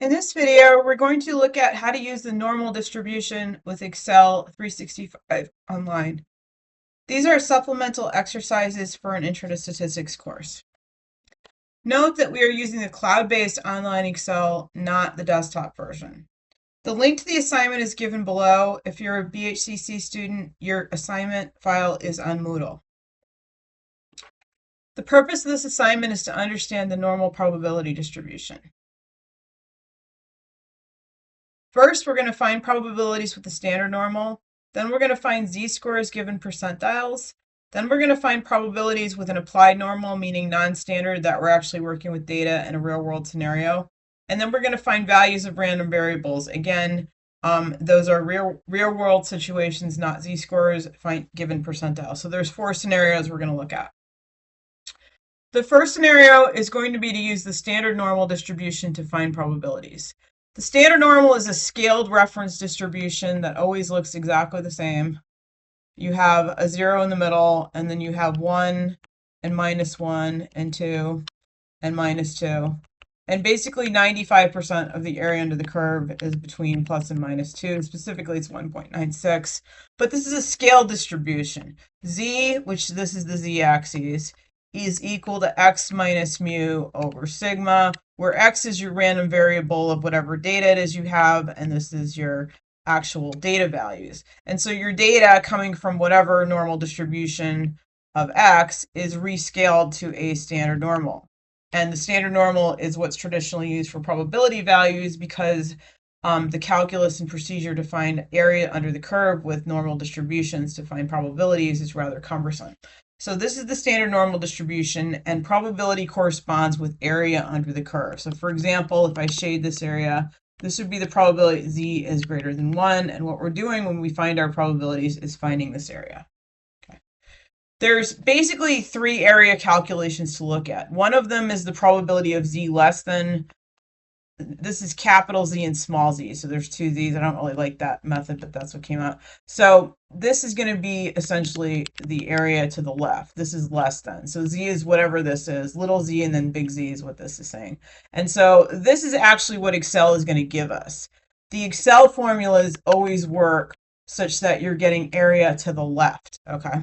In this video, we're going to look at how to use the normal distribution with Excel 365 online. These are supplemental exercises for an Intro to Statistics course. Note that we are using the cloud-based online Excel, not the desktop version. The link to the assignment is given below. If you're a BHCC student, your assignment file is on Moodle. The purpose of this assignment is to understand the normal probability distribution. First, we're going to find probabilities with the standard normal. Then we're going to find z-scores given percentiles. Then we're going to find probabilities with an applied normal, meaning non-standard, that we're actually working with data in a real-world scenario. And then we're going to find values of random variables. Again, those are real-world situations, not z-scores given percentiles. So there's 4 scenarios we're going to look at. The first scenario is going to be to use the standard normal distribution to find probabilities. The standard normal is a scaled reference distribution that always looks exactly the same. You have a 0 in the middle, and then you have 1 and -1 and 2 and -2. And basically 95% of the area under the curve is between plus and -2. Specifically, it's 1.96. But this is a scaled distribution. Z, which this is the z-axis, is equal to x minus mu over sigma, where x is your random variable of whatever data it is you have, and this is your actual data values. And so your data coming from whatever normal distribution of x is rescaled to a standard normal. And the standard normal is what's traditionally used for probability values because the calculus and procedure to find area under the curve with normal distributions to find probabilities is rather cumbersome. So this is the standard normal distribution, and probability corresponds with area under the curve. So for example, if I shade this area, this would be the probability z is greater than 1, and what we're doing when we find our probabilities is finding this area. Okay. There's basically 3 area calculations to look at. One of them is the probability of z less than, this is capital Z and small z, so there's 2 z's. I don't really like that method, but that's what came out. So this is going to be essentially the area to the left. This is less than. So z is whatever this is, little z, and then big Z is what this is saying. And so this is actually what Excel is going to give us. The Excel formulas always work such that you're getting area to the left, okay?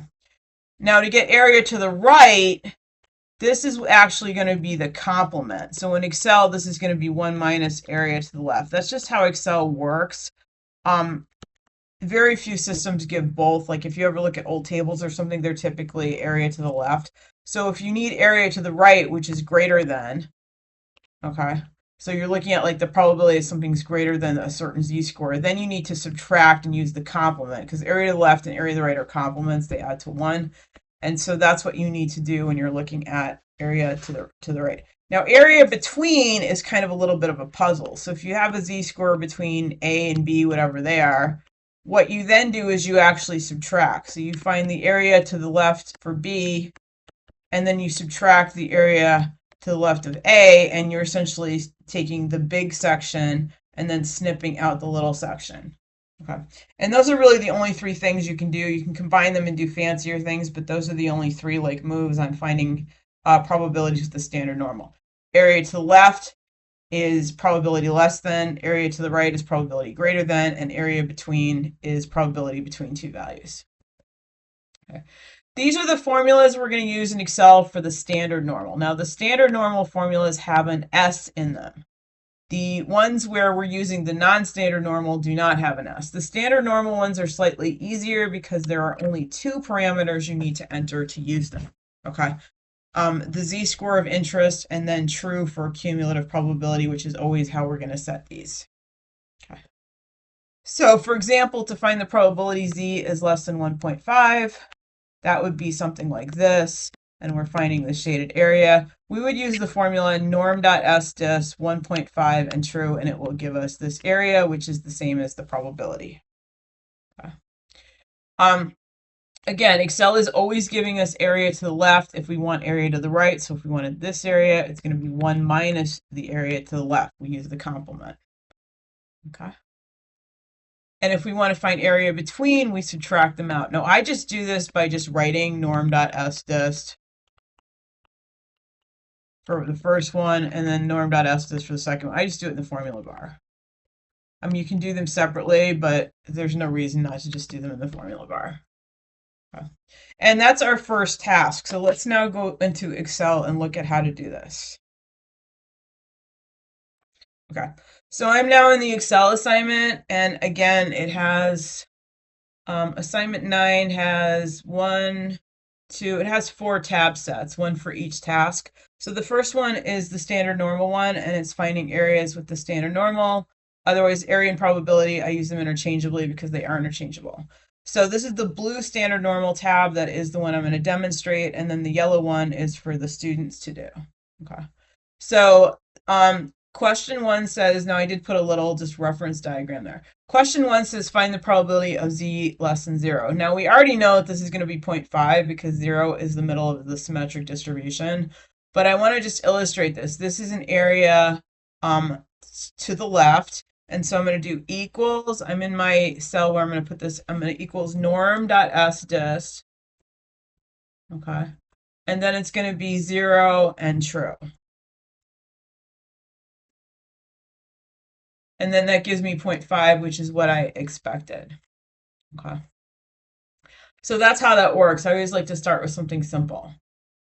Now to get area to the right, this is actually going to be the complement. So in Excel, this is going to be 1 minus area to the left. That's just how Excel works. Very few systems give both. Like if you ever look at old tables or something, they're typically area to the left. So if you need area to the right, which is greater than, okay, so you're looking at like the probability something's greater than a certain z-score, then you need to subtract and use the complement, because area to the left and area to the right are complements. They add to 1. And so that's what you need to do when you're looking at area to the right. Now, area between is kind of a little bit of a puzzle. So if you have a z-score between A and B, whatever they are, what you then do is you actually subtract. So you find the area to the left for B, and then you subtract the area to the left of A, and you're essentially taking the big section and then snipping out the little section. Okay, and those are really the only 3 things you can do. You can combine them and do fancier things, but those are the only 3 like moves on finding probabilities with the standard normal. Area to the left is probability less than, area to the right is probability greater than, and area between is probability between 2 values. Okay. These are the formulas we're going to use in Excel for the standard normal. Now, the standard normal formulas have an S in them. The ones where we're using the non-standard normal do not have an S. The standard normal ones are slightly easier because there are only 2 parameters you need to enter to use them. Okay, the z-score of interest, and then true for cumulative probability, which is always how we're going to set these. Okay. So for example, to find the probability z is less than 1.5, that would be something like this. And we're finding the shaded area. We would use the formula norm.sdis 1.5 and true, and it will give us this area, which is the same as the probability. Okay. Again, Excel is always giving us area to the left if we want area to the right. So if we wanted this area, it's going to be 1 minus the area to the left. We use the complement. Okay. And if we want to find area between, we subtract them out. Now, I just do this by just writing norm.sdist for the first one, and then norm.s for the second one. I just do it in the formula bar. I mean, you can do them separately, but there's no reason not to just do them in the formula bar. Okay. And that's our first task. So let's now go into Excel and look at how to do this. Okay, so I'm now in the Excel assignment, and again, it has assignment 9 has it has 4 tab sets, one for each task. So the first one is the standard normal one, and it's finding areas with the standard normal. Otherwise, area and probability, I use them interchangeably because they are interchangeable. So this is the blue standard normal tab that is the one I'm going to demonstrate, and then the yellow one is for the students to do. Okay. So question 1 says, now I did put a little just reference diagram there. Question 1 says find the probability of z less than 0. Now we already know that this is going to be 0.5 because 0 is the middle of the symmetric distribution. But I want to just illustrate this. This is an area to the left. And so I'm going to do equals. I'm in my cell where I'm going to put this. I'm going to equals norm.s_dist. Okay. And then it's going to be 0 and true. And then that gives me 0.5, which is what I expected. Okay. So that's how that works. I always like to start with something simple.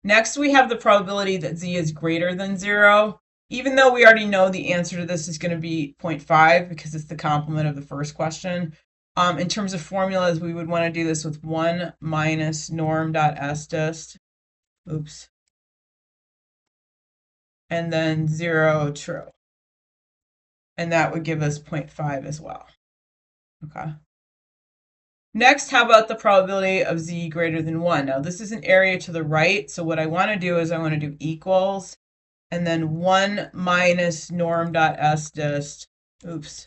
Next, we have the probability that z is greater than 0. Even though we already know the answer to this is going to be 0.5 because it's the complement of the first question. In terms of formulas, we would want to do this with 1 minus norm.s_dist. Oops. And then 0 true. And that would give us 0.5 as well. Okay. Next, how about the probability of z greater than 1? Now, this is an area to the right, so what I want to do is I want to do equals, and then 1 minus norm.s_dist. Oops.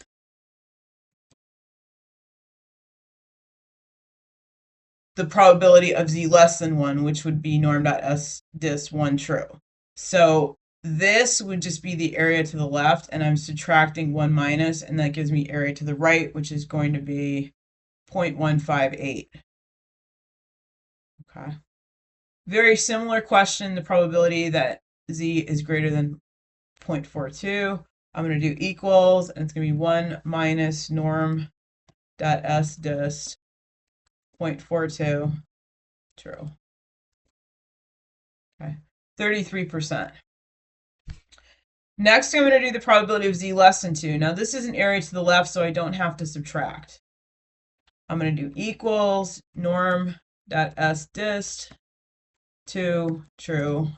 The probability of z less than 1, which would be norm.s_dist 1 true. So this would just be the area to the left, and I'm subtracting 1 minus, and that gives me area to the right, which is going to be 0.158. Okay. Very similar question, the probability that z is greater than 0.42. I'm going to do equals, and it's going to be 1 minus norm.s_dist 0.42 true. Okay, 33%. Next, I'm going to do the probability of z less than 2. Now, this is an area to the left, so I don't have to subtract. I'm going to do equals norm.s_dist 2 true,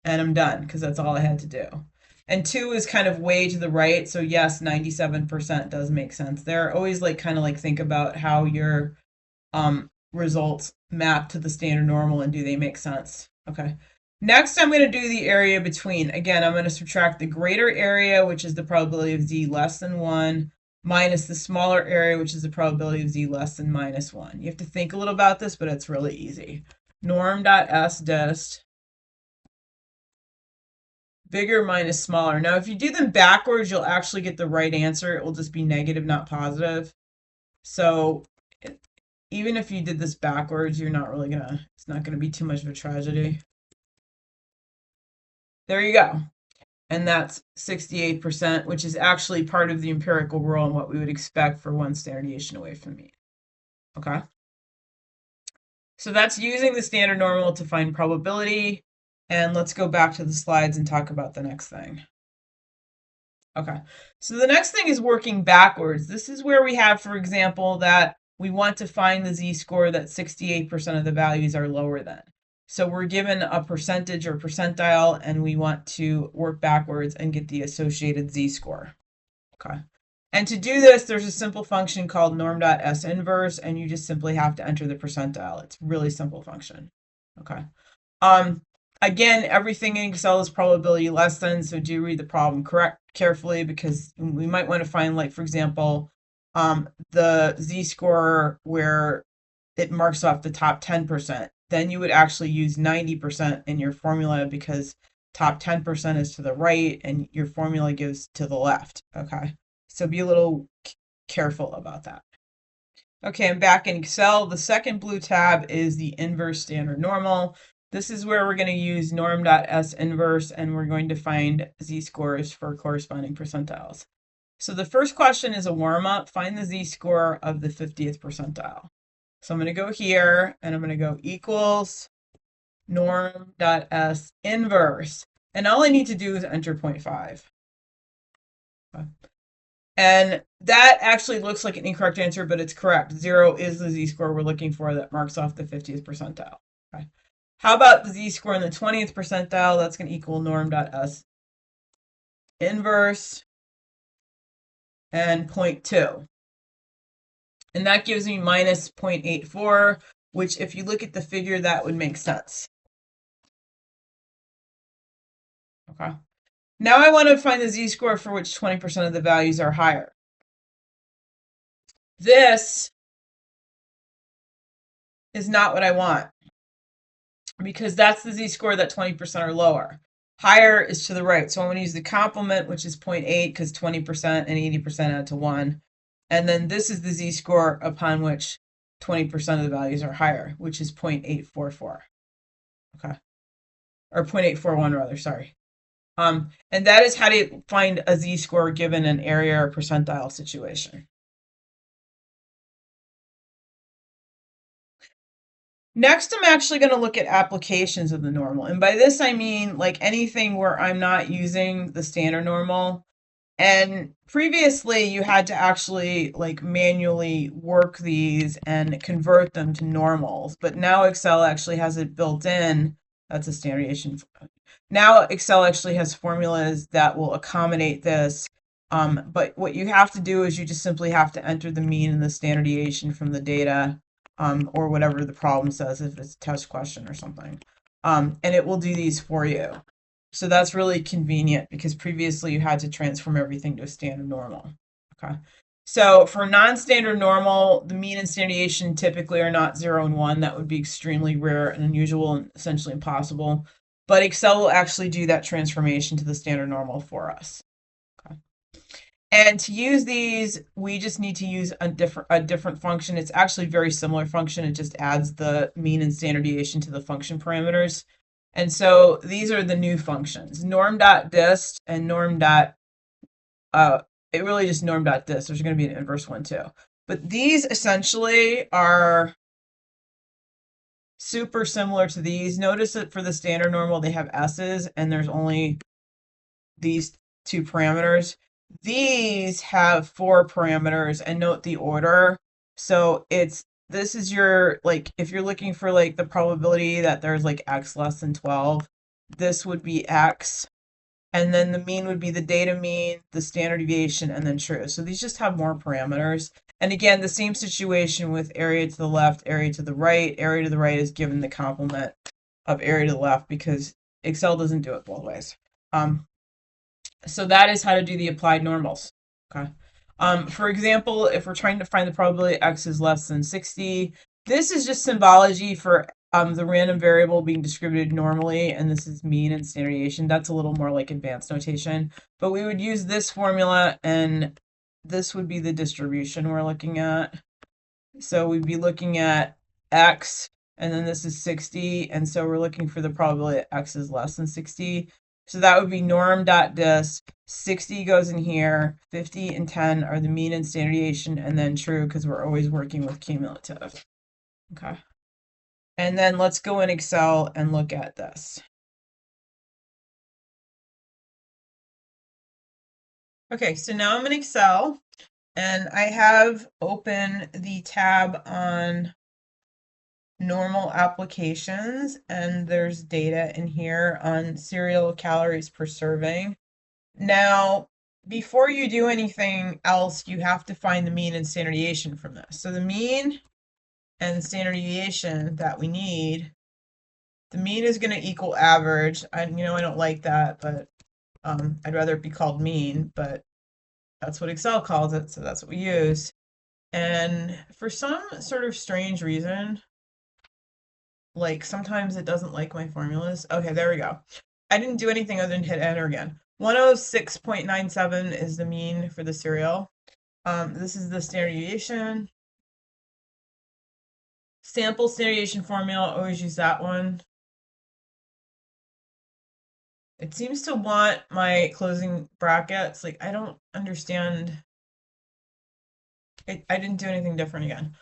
and I'm done because that's all I had to do. And 2 is kind of way to the right, so yes, 97% does make sense there. Always kind of think about how your results map to the standard normal and do they make sense. Okay. Next, I'm going to do the area between. Again, I'm going to subtract the greater area, which is the probability of z less than 1, minus the smaller area, which is the probability of z less than -1. You have to think a little about this, but it's really easy. Norm.s_dist bigger minus smaller. Now, if you do them backwards, you'll actually get the right answer. It will just be negative, not positive. So even if you did this backwards, you're not really it's not gonna be too much of a tragedy. There you go. And that's 68%, which is actually part of the empirical rule and what we would expect for 1 standard deviation away from mean. Okay. So that's using the standard normal to find probability. And let's go back to the slides and talk about the next thing. Okay, so the next thing is working backwards. This is where we have, for example, that we want to find the z-score that 68% of the values are lower than. So we're given a percentage or percentile, and we want to work backwards and get the associated z-score. Okay. And to do this, there's a simple function called norm.s_inverse, and you just simply have to enter the percentile. It's a really simple function. Okay. Again, everything in Excel is probability less than, so do read the problem carefully because we might want to find, for example, the z-score where it marks off the top 10%. Then you would actually use 90% in your formula because top 10% is to the right and your formula gives to the left. Okay, so be a little careful about that. Okay, I'm back in Excel. The second blue tab is the inverse standard normal. This is where we're going to use norm.s inverse, and we're going to find z-scores for corresponding percentiles. So the first question is a warm-up. Find the z-score of the 50th percentile. So I'm going to go here, and I'm going to go equals norm.s inverse. And all I need to do is enter 0.5. Okay. And that actually looks like an incorrect answer, but it's correct. 0 is the z-score we're looking for that marks off the 50th percentile. Okay. How about the z-score in the 20th percentile? That's going to equal norm.s inverse and 0.2. And that gives me minus 0.84, which if you look at the figure, that would make sense. Okay. Now I want to find the z-score for which 20% of the values are higher. This is not what I want, because that's the z-score that 20% are lower. Higher is to the right. So I'm going to use the complement, which is 0.8, because 20% and 80% add to 1. And then this is the z-score upon which 20% of the values are higher, which is 0.844. Okay. Or 0.841 rather, sorry. And that is how to find a z-score given an area or percentile situation. Next, I'm actually going to look at applications of the normal. And by this, I mean like anything where I'm not using the standard normal. And previously, you had to actually like manually work these and convert them to normals. But now Excel actually has it built in. That's a standardization. Now Excel actually has formulas that will accommodate this. But what you have to do is you just simply have to enter the mean and the standard deviation from the data, or whatever the problem says if it's a test question or something. And it will do these for you. So that's really convenient because previously you had to transform everything to a standard normal. Okay. So for non-standard normal, the mean and standard deviation typically are not 0 and 1. That would be extremely rare and unusual and essentially impossible. But Excel will actually do that transformation to the standard normal for us. Okay. And to use these, we just need to use a different function. It's actually a very similar function. It just adds the mean and standard deviation to the function parameters. And so these are the new functions, norm.dist and it really just norm.dist. There's going to be an inverse one too. But these essentially are super similar to these. Notice that for the standard normal, they have S's and there's only these two parameters. These have 4 parameters, and note the order. So this is your, like, if you're looking for like the probability that there's like X less than 12, this would be X. And then the mean would be the data mean, the standard deviation, and then true. So these just have more parameters. And again, the same situation with area to the left, area to the right. Area to the right is given the complement of area to the left because Excel doesn't do it both ways. So that is how to do the applied normals. Okay. For example, if we're trying to find the probability X is less than 60, this is just symbology for the random variable being distributed normally, and this is mean and standard deviation. That's a little more like advanced notation. But we would use this formula, and this would be the distribution we're looking at. So we'd be looking at X, and then this is 60, and so we're looking for the probability that X is less than 60. So that would be norm.dist. 60 goes in here, 50 and 10 are the mean and standard deviation, and then true because we're always working with cumulative. Okay. And then let's go in Excel and look at this. Okay, so now I'm in Excel and I have open the tab on normal applications, and there's data in here on cereal calories per serving. Now, before you do anything else, you have to find the mean and standard deviation from this. So the mean and standard deviation that we need, the mean is going to equal average. I don't like that, but I'd rather it be called mean, but that's what Excel calls it, so that's what we use. And for some sort of strange reason, like sometimes it doesn't like my formulas. Okay, there we go. I didn't do anything other than hit enter again. 106.97 is the mean for the cereal. This is the standard deviation. Sample standard deviation formula, always use that one. It seems to want my closing brackets. Like, I don't understand. I didn't do anything different again.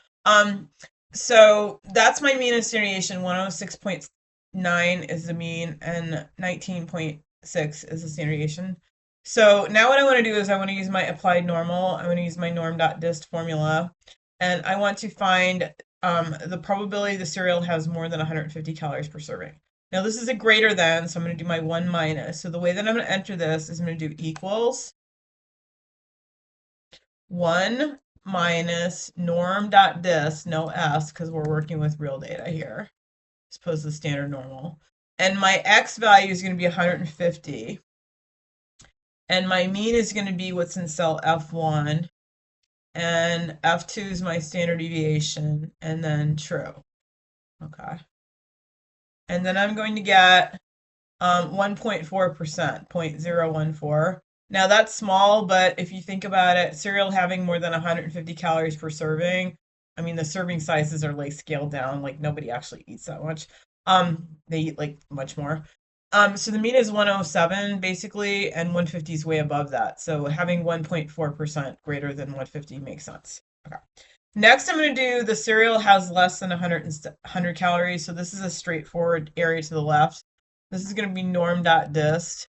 So that's my mean and standard deviation. 106.9 is the mean, and 19.6 is the standard deviation. So now what I want to do is I want to use my applied normal. I want to use my norm.dist formula, and I want to find the probability the cereal has more than 150 calories per serving. Now this is a greater than, so I'm going to do my 1 minus. So the way that I'm going to enter this is I'm going to do equals 1 minus norm.dist, no s, because we're working with real data here, as opposed to the standard normal. And my x value is going to be 150. And my mean is going to be what's in cell F1. And F2 is my standard deviation, and then true. Okay. And then I'm going to get 1.4%, 0.014. Now that's small, but if you think about it, cereal having more than 150 calories per serving, I mean, the serving sizes are like scaled down, like nobody actually eats that much. They eat like much more. So the mean is 107 basically, and 150 is way above that. So having 1.4% greater than 150 makes sense. Okay. Next, I'm going to do the cereal has less than 100 calories. So this is a straightforward area to the left. This is going to be norm.dist,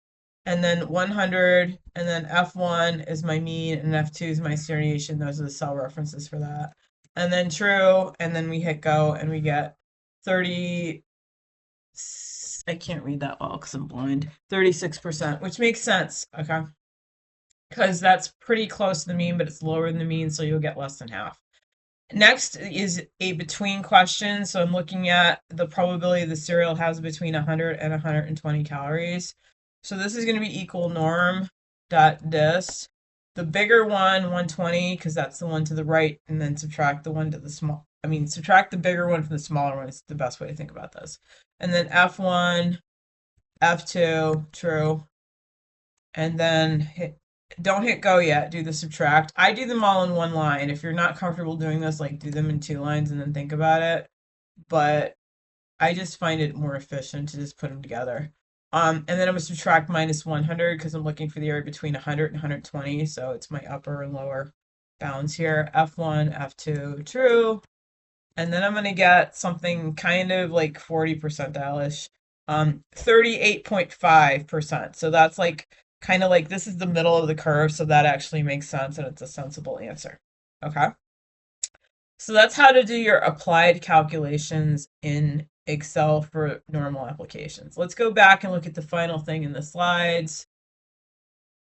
and then 100, and then F1 is my mean, and F2 is my standard deviation. Those are the cell references for that. And then true, and then we hit go, and we get 30. I can't read that well because I'm blind. 36%, which makes sense, okay? Because that's pretty close to the mean, but it's lower than the mean, so you'll get less than half. Next is a between question. So I'm looking at the probability the cereal has between 100 and 120 calories. So this is going to be equal norm dot dist. The bigger one, 120, because that's the one to the right, and then subtract the one to the small. I mean, subtract the bigger one from the smaller one is the best way to think about this. And then F1, F2, true. And then don't hit go yet, do the subtract. I do them all in one line. If you're not comfortable doing this, like do them in 2 lines and then think about it. But I just find it more efficient to just put them together. And then I'm going to subtract minus 100 because I'm looking for the area between 100 and 120. So it's my upper and lower bounds here. F1, F2, true. And then I'm going to get something kind of like 40 percentile-ish. 38.5%. So that's like kind of like this is the middle of the curve, so that actually makes sense and it's a sensible answer. Okay. So that's how to do your applied calculations in Excel for normal applications. Let's go back and look at the final thing in the slides.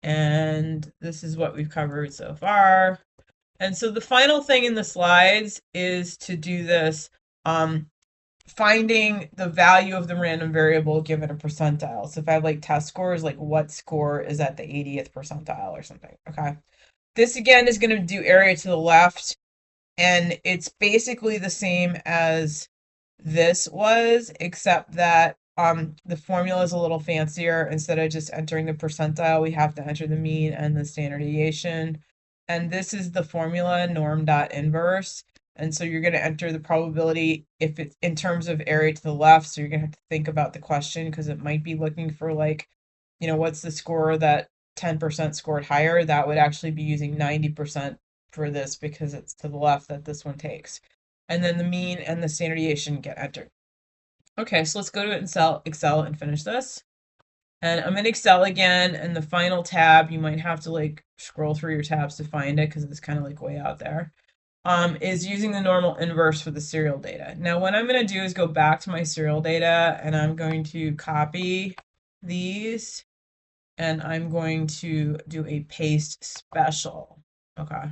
And this is what we've covered so far. And so the final thing in the slides is to do this finding the value of the random variable given a percentile. So if I have like test scores, like what score is at the 80th percentile or something. Okay. This again is going to do area to the left, and it's basically the same as this was, except that the formula is a little fancier. Instead of just entering the percentile, we have to enter the mean and the standard deviation. And this is the formula, norm.inverse. And so you're going to enter the probability if it's in terms of area to the left. So you're going to have to think about the question because it might be looking for like, what's the score that 10% scored higher? That would actually be using 90% for this because it's to the left that this one takes. And then the mean and the standard deviation get entered. Okay, so let's go to Excel and finish this. And I'm in Excel again, and the final tab, you might have to like scroll through your tabs to find it because it's kind of like way out there. Is using the normal inverse for the serial data. Now what I'm going to do is go back to my serial data, and I'm going to copy these, and I'm going to do a paste special. Okay.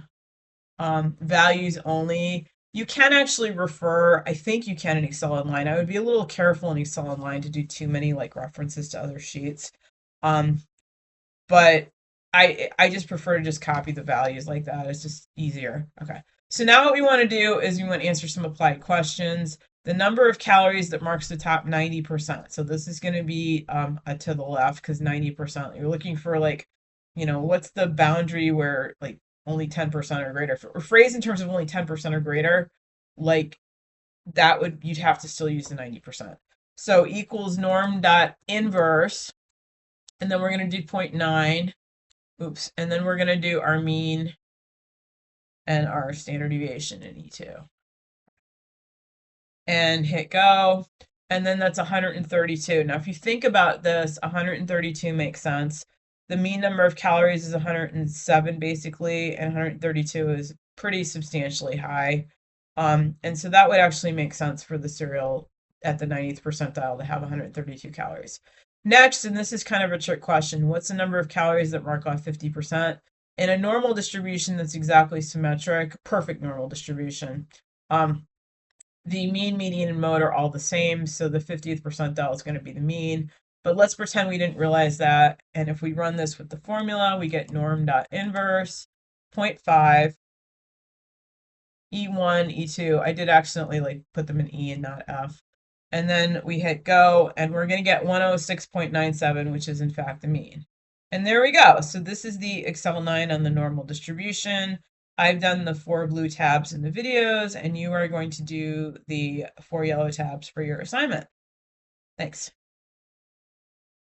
Values only. You can actually refer, I think you can in Excel Online. I would be a little careful in Excel Online to do too many like references to other sheets. But I just prefer to just copy the values like that. It's just easier. Okay. So now what we want to do is we want to answer some applied questions. The number of calories that marks the top 90%. So this is going to be to the left because 90%. You're looking for like, what's the boundary where like only 10% or greater. For a phrase in terms of only 10% or greater, like that you'd have to still use the 90%. So equals norm dot inverse and then we're going to do 0.9. Oops. And then we're going to do our mean and our standard deviation in E2. And hit go. And then that's 132. Now, if you think about this, 132 makes sense. The mean number of calories is 107 basically, and 132 is pretty substantially high. And so that would actually make sense for the cereal at the 90th percentile to have 132 calories. Next, and this is kind of a trick question, what's the number of calories that mark off 50%? In a normal distribution that's exactly symmetric, perfect normal distribution, the mean, median, and mode are all the same, so the 50th percentile is going to be the mean. But let's pretend we didn't realize that, and if we run this with the formula, we get norm.inverse 0.5 E1, E2. I did accidentally put them in E and not F. And then we hit go, and we're going to get 106.97, which is in fact the mean. And there we go. So this is the Excel 9 on the normal distribution. I've done the 4 blue tabs in the videos, and you are going to do the 4 yellow tabs for your assignment. Thanks.